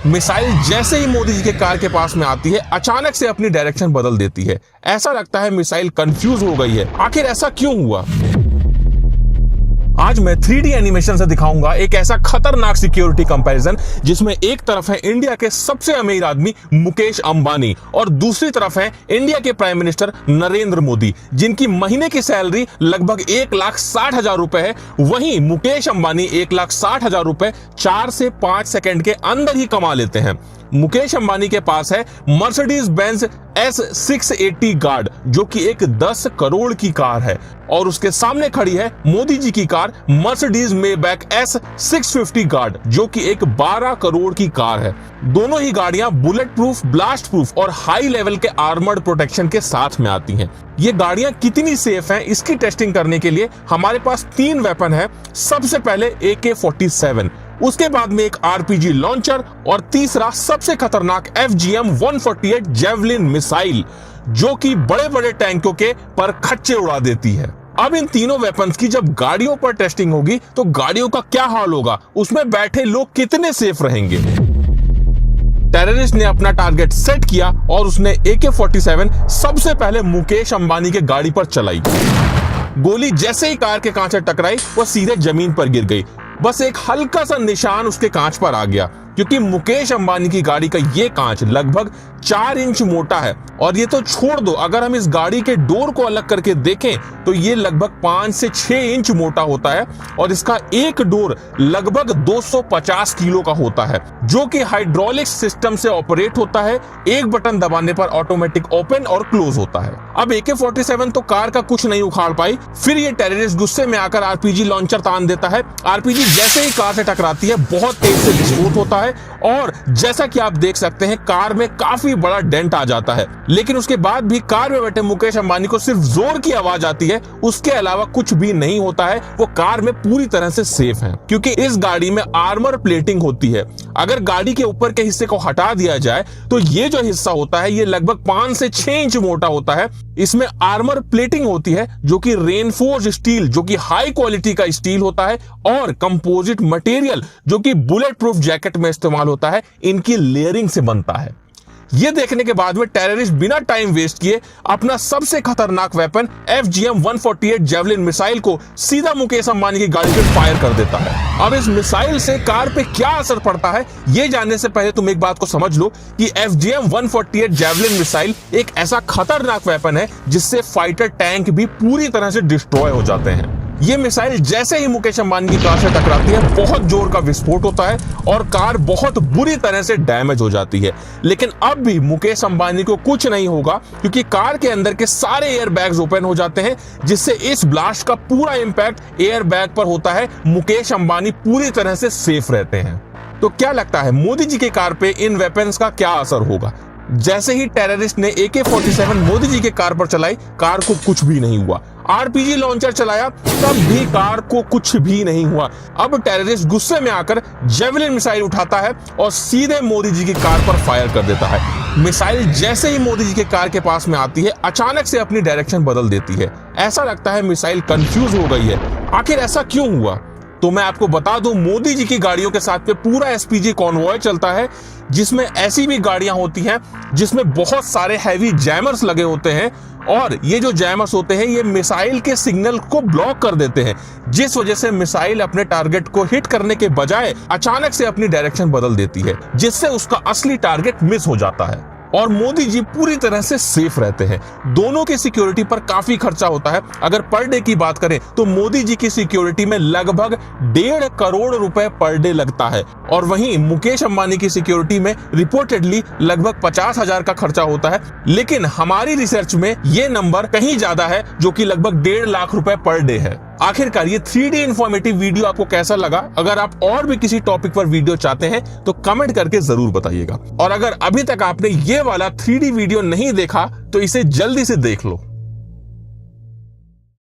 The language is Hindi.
मिसाइल जैसे ही मोदी जी के कार के पास में आती है अचानक से अपनी डायरेक्शन बदल देती है। ऐसा लगता है मिसाइल कंफ्यूज हो गई है। आखिर ऐसा क्यों हुआ? आज मैं 3D एनिमेशन से दिखाऊंगा एक ऐसा खतरनाक सिक्योरिटी कंपैरिजन जिसमें एक तरफ है इंडिया के सबसे अमीर आदमी मुकेश अंबानी और दूसरी तरफ है इंडिया के प्राइम मिनिस्टर नरेंद्र मोदी, जिनकी महीने की सैलरी लगभग 1,60,000 रुपए है। वहीं मुकेश अंबानी 1,60,000 रुपए 4 से 5 सेकंड के अंदर ही कमा लेते हैं। मुकेश अंबानी के पास है मर्सिडीज बेंज S680 गार्ड, जो कि एक 10 करोड़ की कार है, और उसके सामने खड़ी है मोदी जी की car Mercedes Maybach S650 guard, जो कि एक 12 करोड़ की कार है। दोनों ही गाड़ियां बुलेट प्रूफ, ब्लास्ट प्रूफ और हाई लेवल के आर्मर्ड प्रोटेक्शन के साथ में आती हैं। ये गाड़ियां कितनी सेफ हैं, इसकी टेस्टिंग करने के लिए हमारे पास 3 वेपन है। सबसे पहले AK-47, उसके बाद में एक RPG लॉन्चर और तीसरा सबसे खतरनाक FGM-148 जेवलिन मिसाइल, जो कि बड़े बड़े टैंकों के पर खच्चे उड़ा देती है। अब इन तीनों वेपन्स की जब गाड़ियों पर टेस्टिंग होगी तो गाड़ियों का क्या हाल होगा, उसमें बैठे लोग कितने सेफ रहेंगे। टेररिस्ट ने अपना टारगेट सेट किया और उसने AK-47 सबसे पहले मुकेश अंबानी के गाड़ी पर चलाई। गोली जैसे ही कार के कांच से टकराई वो सीधे जमीन पर गिर गई। बस एक हल्का सा निशान उसके कांच पर आ गया, क्योंकि मुकेश अंबानी की गाड़ी का ये कांच लगभग 4 इंच मोटा है। और ये तो छोड़ दो, अगर हम इस गाड़ी के डोर को अलग करके देखें तो ये लगभग 5 से 6 इंच मोटा होता है और इसका एक डोर लगभग 250 किलो का होता है, जो कि हाइड्रोलिक सिस्टम से ऑपरेट होता है। एक बटन दबाने पर ऑटोमेटिक ओपन और क्लोज होता है। अब AK-47 तो कार का कुछ नहीं उखाड़ पाई। फिर ये टेररिस्ट गुस्से में आकर RPG लॉन्चर तान देता है। RPG जैसे ही कार से टकराती है बहुत तेज से विस्फोट होता है और जैसा कि आप देख सकते हैं कार में काफी बड़ा डेंट आ जाता है। लेकिन उसके बाद भी कार में बैठे मुकेश अंबानी को सिर्फ जोर की आवाज आती है, उसके अलावा कुछ भी नहीं होता है। वो कार में पूरी तरह से सेफ है, क्योंकि इस गाड़ी में आर्मर प्लेटिंग होती है। अगर गाड़ी के ऊपर के हिस्से को हटा दिया जाए तो ये जो हिस्सा होता है ये लगभग 5 से 6 इंच मोटा होता है। इसमें आर्मर प्लेटिंग होती है जो कि रेनफोर्स्ड स्टील, जो कि हाई क्वालिटी का स्टील होता है, और कंपोजिट मटेरियल जो कि बुलेट प्रूफ जैकेट में इस्तेमाल होता है, इनकी लेयरिंग से बनता है। ये देखने के बाद में टेररिस्ट बिना टाइम वेस्ट किए अपना सबसे खतरनाक वेपन FGM-148 जेवलिन मिसाइल को सीधा मुकेश अंबानी की गाड़ी पे फायर कर देता है। अब इस मिसाइल से कार पे क्या असर पड़ता है ये जानने से पहले तुम एक बात को समझ लो कि FGM-148 जेवलिन मिसाइल एक ऐसा खतरनाक वेपन है जिससे फाइटर टैंक भी पूरी तरह से डिस्ट्रॉय हो जाते हैं। ये मिसाइल जैसे ही मुकेश अंबानी की कार से टकराती है बहुत जोर का विस्फोट होता है और कार बहुत बुरी तरह से डैमेज हो जाती है। लेकिन अब भी मुकेश अंबानी को कुछ नहीं होगा, क्योंकि कार के अंदर के सारे एयर बैग्स ओपन हो जाते हैं, जिससे इस ब्लास्ट का पूरा इंपैक्ट एयर बैग पर होता है। मुकेश अंबानी पूरी तरह से सेफ रहते हैं। तो क्या लगता है मोदी जी की कार पे इन वेपन्स का क्या असर होगा? जैसे ही टेररिस्ट ने AK-47 मोदी जी के कार पर चलाई, कार को कुछ भी नहीं हुआ। RPG लॉन्चर चलाया, तब भी कार को कुछ भी नहीं हुआ। अब टेररिस्ट गुस्से में आकर जेवलिन मिसाइल उठाता है और सीधे मोदी जी की कार पर फायर कर देता है। मिसाइल जैसे ही मोदी जी के कार के पास में आती है अचानक से अपनी डायरेक्शन बदल देती है। ऐसा लगता है मिसाइल कंफ्यूज हो गई है। आखिर ऐसा क्यों हुआ? तो मैं आपको बता दूं, मोदी जी की गाड़ियों के साथ में पूरा SPG कॉन्वॉय चलता है, जिसमें ऐसी भी गाड़ियां होती हैं जिसमें बहुत सारे हैवी जैमर्स लगे होते हैं, और ये जो जैमर्स होते हैं ये मिसाइल के सिग्नल को ब्लॉक कर देते हैं, जिस वजह से मिसाइल अपने टारगेट को हिट करने के बजाय अचानक से अपनी डायरेक्शन बदल देती है, जिससे उसका असली टारगेट मिस हो जाता है और मोदी जी पूरी तरह से सेफ रहते हैं। दोनों की सिक्योरिटी पर काफी खर्चा होता है। अगर पर डे की बात करें तो मोदी जी की सिक्योरिटी में लगभग 1.5 करोड़ रुपए पर डे लगता है, और वहीं मुकेश अंबानी की सिक्योरिटी में रिपोर्टेडली लगभग 50,000 का खर्चा होता है। लेकिन हमारी रिसर्च में ये नंबर कहीं ज्यादा है, जो कि लगभग 1.5 लाख रुपए पर डे है। आखिरकार ये 3D इंफॉर्मेटिव वीडियो आपको कैसा लगा? अगर आप और भी किसी टॉपिक पर वीडियो चाहते हैं तो कमेंट करके जरूर बताइएगा। और अगर अभी तक आपने ये वाला 3D वीडियो नहीं देखा तो इसे जल्दी से देख लो।